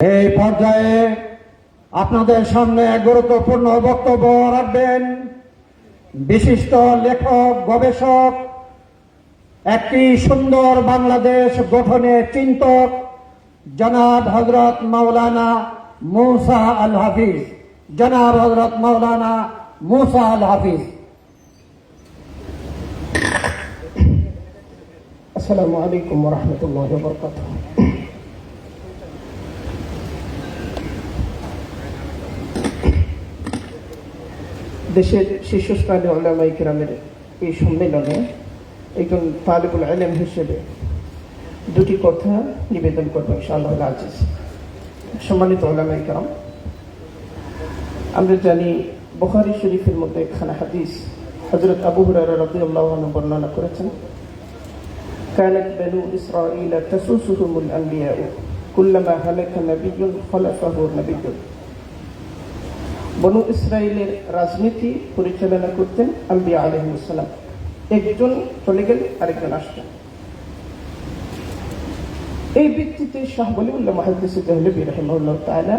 এই পর্যায়ে আপনাদের সামনে গুরুত্বপূর্ণ বক্তব্য রাখবেন বিশিষ্ট লেখক গবেষক, একটি সুন্দর বাংলাদেশ গঠনের চিন্তক জনাব হযরত মাওলানা মুসা আল হাফিজ। জনাব হযরত মাওলানা মুসা আল হাফিজ। আসসালামু আলাইকুম ওয়া রাহমাতুল্লাহি ওয়া বারাকাতুহু। দেশের শীর্ষস্থানীয় উলামায়ে কিরামের এই সম্মেলনে একজন তালিবুল ইলম হিসেবে দুটি কথা নিবেদন করব ইনশাআল্লাহ আজিজ। সম্মানিত উলামায়ে কিরাম, আমরা জানি বুখারী শরীফের মধ্যে একখানা হাদিস হযরত আবু হুরায়রা রাদিয়াল্লাহু আনহু বর্ণনা করেছেন, কানাত বানু ইসরাঈল তাসুসুহুমুল আনবিয়া কুল্লামা হালাকা নাবিয়্যুন খালাফাহু নাবিয়্যুন। বনু ইসরায়েলের রাজনীতি পরিচালনা করতেন আম্বিয়া আলাইহিস সালাম। একজন চলে গেলে আরেকজন আসতেন। এই ভিত্তিতে শাহ ওলিউল্লাহ মুহাদ্দিস দেহলভী রাহিমাহুল্লাহ তাআলা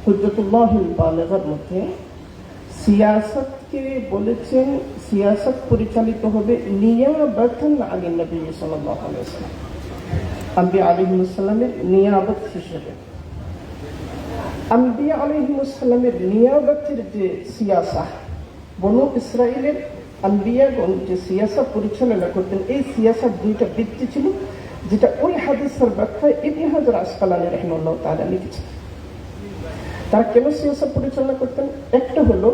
হুজ্জাতুল্লাহিল বালিগার মধ্যে সিয়াসতকে বলেছেন, সিয়াসত পরিচালিত হবে নিয়াবাতান আনিন নবী সাল্লাল্লাহু আলাইহি ওয়াসাল্লাম, আম্বিয়া আলাইহিস সালামের নিয়াবত হিসেবে। আম্বিয়া আলাইহিস সালামের নিয়াবতের যে সিয়াসা, বনু ইসরায়েলের আম্বিয়াগণ যে সিয়াসা পরিচালনা করতেন, এই সিয়াসার দুইটা ভিত্তি ছিল, যেটা ওই হাদিসের ব্যাখ্যায় ইবনে হাজার আসকালানী রাহিমাহুল্লাহ তাআলা লিখেছেন। তারা কেন সিয়াসা পরিচালনা করতেন? একটা হলো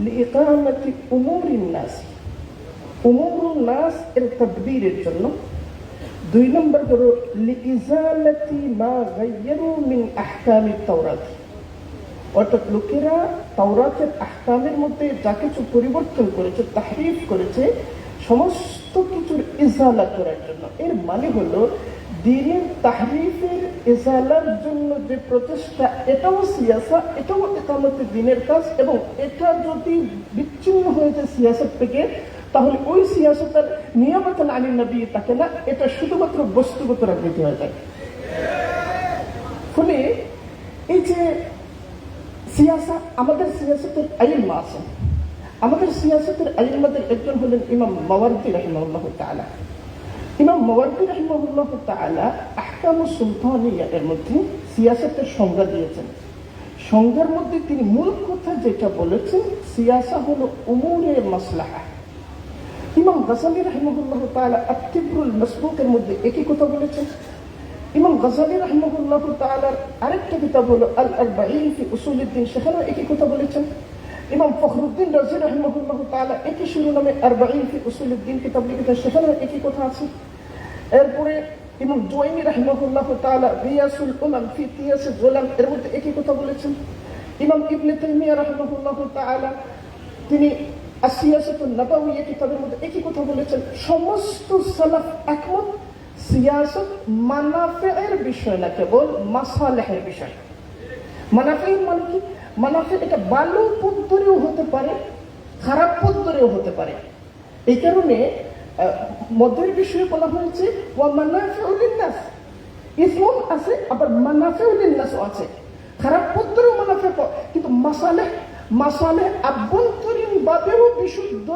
লিইকামাতি উমুরিন নাস, উমুরুন নাস এর তাদবীরের জন্য। দুই নম্বর হলো লিইজালাতি মা গায়্যারু মিন আহকামিত তাওরাত, অর্থাৎ লোকেরা তাওরাতের আহকামের মধ্যে যা কিছু পরিবর্তন করেছে, তাহরিফ করেছে, সমস্ত কিছুর ইজালা করার জন্য। এর মানে হলো দ্বীনের তাহরিফের ইজালার জন্য যে প্রচেষ্টা, এটাও সিয়াসা, এটাও ইকামতে দ্বীনের কাজ। এবং এটা যদি বিচ্ছিন্ন হয়ে যায় সিয়াসত থেকে, তাহলে ওই সিয়াসতের নিয়ামতান আনিন নবী থাকে না, এটা শুধুমাত্র বস্তুগত রাজনীতি হয়ে যায়। ফলে এই যে সিয়াসা, আমাদের সিয়াসতের আইলমা আছে, আমাদের সিয়াসতের আইলমাদের একজন হলেন ইমাম মাওয়ারদি রাহিমাহুল্লাহ তাআলা। ইমাম মাওয়ারদি রাহিমাহুল্লাহ তাআলা আহকামুস সুলতানিয়া এর মধ্যে সিয়াসতের সংজ্ঞা দিয়েছেন। সংজ্ঞার মধ্যে তিনি মূল কথা যেটা বলেছেন, সিয়াসা হলো উমুরে মাসলাহা। ইমাম গাযালী রাহিমাহুল্লাহ তাআলা আত-তিবরুল মাসবুকের মধ্যে একই কথা বলেছেন। ইমাম গাযালী রাহিমাহুল্লাহ তাআলার আরেকটা কিতাব হলো আল আরবাঈন ফি উসুলিদ্দিন, সেখানেও একই কথা বলেছেন। ইমাম ফখরুদ্দিন রাজি রাহিমাহুল্লাহ তাআলা একই শিরোনামে আরবাঈন ফি উসুলিদ্দিন কিতাব লিখেছেন, সেখানেও একই কথা আছে। এরপরে ইমাম জুওয়াইনি রাহিমাহুল্লাহ তাআলা রিয়াসুল উলাম ফি কিয়াসিল উলাম এর মধ্যে একই কথা বলেছেন। ইমাম ইবনে তাইমিয়া রাহিমাহুল্লাহ তাআলা তিনি আসিয়াসাতুন নাবাউইয়া কিতাবের মধ্যে একই কথা বলেছেন। সমস্ত সালাফ একমত, সিয়াসত মানাফিয়ের বিষয় না, কেবল মাসালেহের বিষয়। মানাফি মানে কি? মানাফি এটা ভালো পথ ধরেও হতে পারে, খারাপ পথ ধরেও হতে পারে। এই কারণে মধ্যের বিষয়ে বলা হয়েছে ওয়া মানাফিউ লিন-নাস, ইসমুন আছে, আবার মানাফিউ লিন-নাসও আছে। খারাপ পথ ধরেও মানাফি, কিন্তু মাসালেহ আভ্যন্তরীণ ভাবেও বিশুদ্ধ,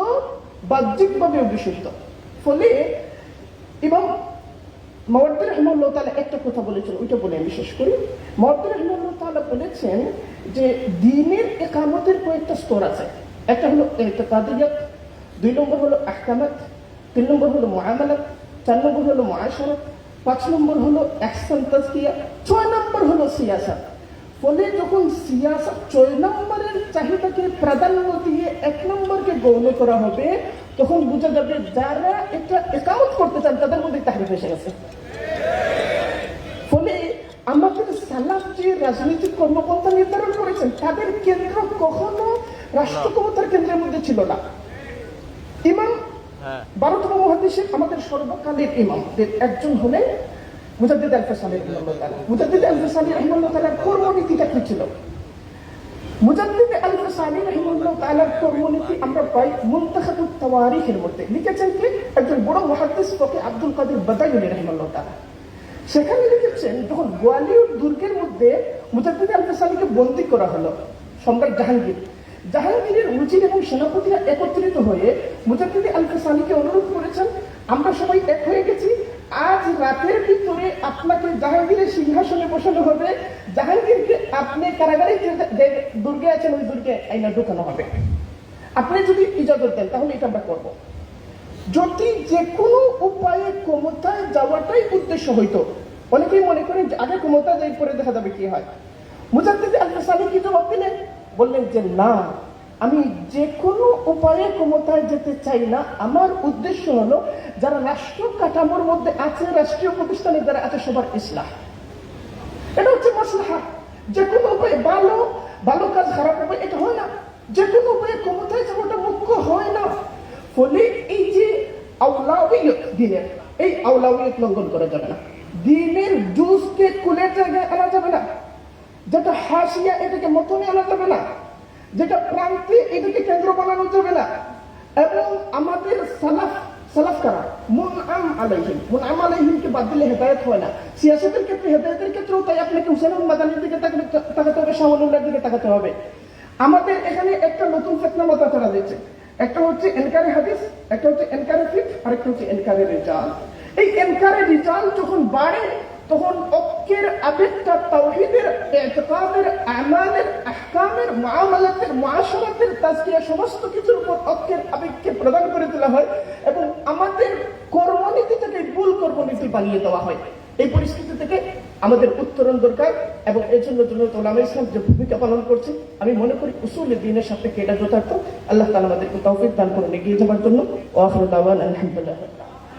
বাহ্যিক ভাবেও বিশুদ্ধ। ফলে ইমাম মাওয়ারদি রাহিমাহুল্লাহ তাআলা একটা কথা বলেছেন, ওইটা বলে আমি শেষ করি। মাওয়ারদি রাহিমাহুল্লাহ তাআলা বলেছেন যে দ্বীনের ইকামতের কয়েকটা স্তর আছে। একটা হলো ইতিকাদিয়াত, 2 নম্বর হলো আহকামাত, 3 নম্বর হলো মুআমালাত, 4 নম্বর হলো মুআশারাত, 5 নম্বর হলো ইহসান তাজকিয়া, 6 নম্বর হলো সিয়াসাত। ফলে যখন সিয়াসত 6 নম্বরের চাহিদাকে প্রাধান্য দিয়ে 1 নম্বরকে গৌণ করা হবে, তখন বোঝা যাবে যারা এটা একাউন্ট করতে চান তাদের মধ্যে তাহরিফ এসে গেছে। ফলে আমাদের সালাফ যে রাজনৈতিক কর্মপন্থা নির্ধারণ করেছেন, তাদের কেন্দ্র কখনো রাষ্ট্র ক্ষমতার কেন্দ্রের মধ্যে ছিল না। ইমাম 12তম মুহাদ্দিসের আমাদের সর্বকালের ইমামদের একজন হলেন মুজাদ্দিদ আল-ফাসানি রাহিমাহুল্লাহ তাআলা। মুজাদ্দিদ আল-ফাসানি রাহিমাহুল্লাহ তাআলার কর্মনীতিটা কি ছিল? মুজাদ্দিদ আল-ফাসানি রাহিমাহুল্লাহ তাআলার কর্মনীতি আমরা পাই মুনতাখাবুত তাওয়ারিখের মধ্যে। লিখেছেন কি? একজন বড় মুহাদ্দিস ফকি আব্দুল কাদির বাদায়ুনি রাহিমাহুল্লাহ তাআলা। সেখানে লিখেছেন যখন গোয়ালিয়র দুর্গের মধ্যে মুজাদ্দিদ আল-ফিসানিকে বন্দী করা হলো সম্রাট জাহাঙ্গীরের উজির এবং সেনাপতিরা একত্রিত হয়ে মুজাদ্দিদ আল-ফিসানিকে অনুরোধ করেছেন, আমরা সবাই এক হয়ে গেছি, আজ রাতের ভিতরে আপনাকে জাহাঙ্গীরের সিংহাসনে বসানো হবে, জাহাঙ্গীরকে আপনি কারাগারে যে দুর্গে আছেন ওই দুর্গে আইনা ঢুকানো হবে, আপনি যদি ইজাজত দেন তাহলে এটা আমরা করবো। যদি যে কোনো উপায়ে ক্ষমতায় যাওয়াটাই উদ্দেশ্য হইতো, অনেকেই মনে করেন যে আগে ক্ষমতা যাই পরে দেখা যাবে কি হয়। মুজাদ্দিদ আল-ফিসানি কি জবাব দিলেন? বললেন যে না, আমি যে কোনো উপায়ে ক্ষমতায় যেতে চাই না, আমার উদ্দেশ্য হলো যারা রাষ্ট্র কাঠামোর মধ্যে আছে, রাষ্ট্রীয় প্রতিষ্ঠানে যারা আছে সবার ইসলাহ। এটা হচ্ছে মাসলাহা। যে কোনো উপায়ে ভালো কাজ খারাপ উপায় এটা হয় না, যে কোনো উপায়ে ক্ষমতায় যাওয়াটা মুখ্য হয় না। ফলে এই যে আওলাউইয়ত দিনের, এই আওলাউইয়ত লঙ্ঘন করা যাবে না। দিনের জুসকে কুলের জায়গায় আনা যাবে না, যেটা হাসিয়া এটাকে মতনে আনা যাবে না, যেটা প্রান্তে এটাকে কেন্দ্র বানানো যাবে না। এবং আমাদের সালাফ কারা মুনআম আলাইহিমকে বাদ দিলে হেদায়েত হয় না। সিয়াসতের ক্ষেত্রে, হেদায়েতের ক্ষেত্রেও তাই আপনাকে হুসেইন মাদানির দিকে তাকাতে হবে, শাহওয়ালুল্লাহর দিকে তাকাতে হবে। আমাদের এখানে একটা নতুন ফিতনা মাথা ছাড়া দিচ্ছে, একটা হচ্ছে এনকারে হাদিস, একটা হচ্ছে এনকারে ফিকহ, আর একটা হচ্ছে এনকারে রিজাল। এই এনকারে রিজাল যখন বাড়ে তখন অক্কের আবেগটা তাওহীদের, ইতিকাদের, আমালের, আহকামের, মুআমালাতের, মুআশারাতের, তাজকিয়া সমস্ত কিছুর উপর অক্কের আবেগকে প্রদান করে দেওয়া হয় এবং আমাদের কর্মনীতি থেকে ভুল কর্মনীতি বানিয়ে দেওয়া হয়। এই পরিস্থিতি থেকে আমাদের উত্তরণ দরকার এবং এর জন্য উলামায়ে ইসলাম যে ভূমিকা পালন করছে, আমি মনে করি উসুলে দ্বীনের সাথে এটা যথার্থ। আল্লাহ তাআলা আমাদেরকে তৌফিক দান করুন এগিয়ে যাওয়ার জন্য। ওয়া আখিরু দাওয়ানা আলহামদুলিল্লাহ।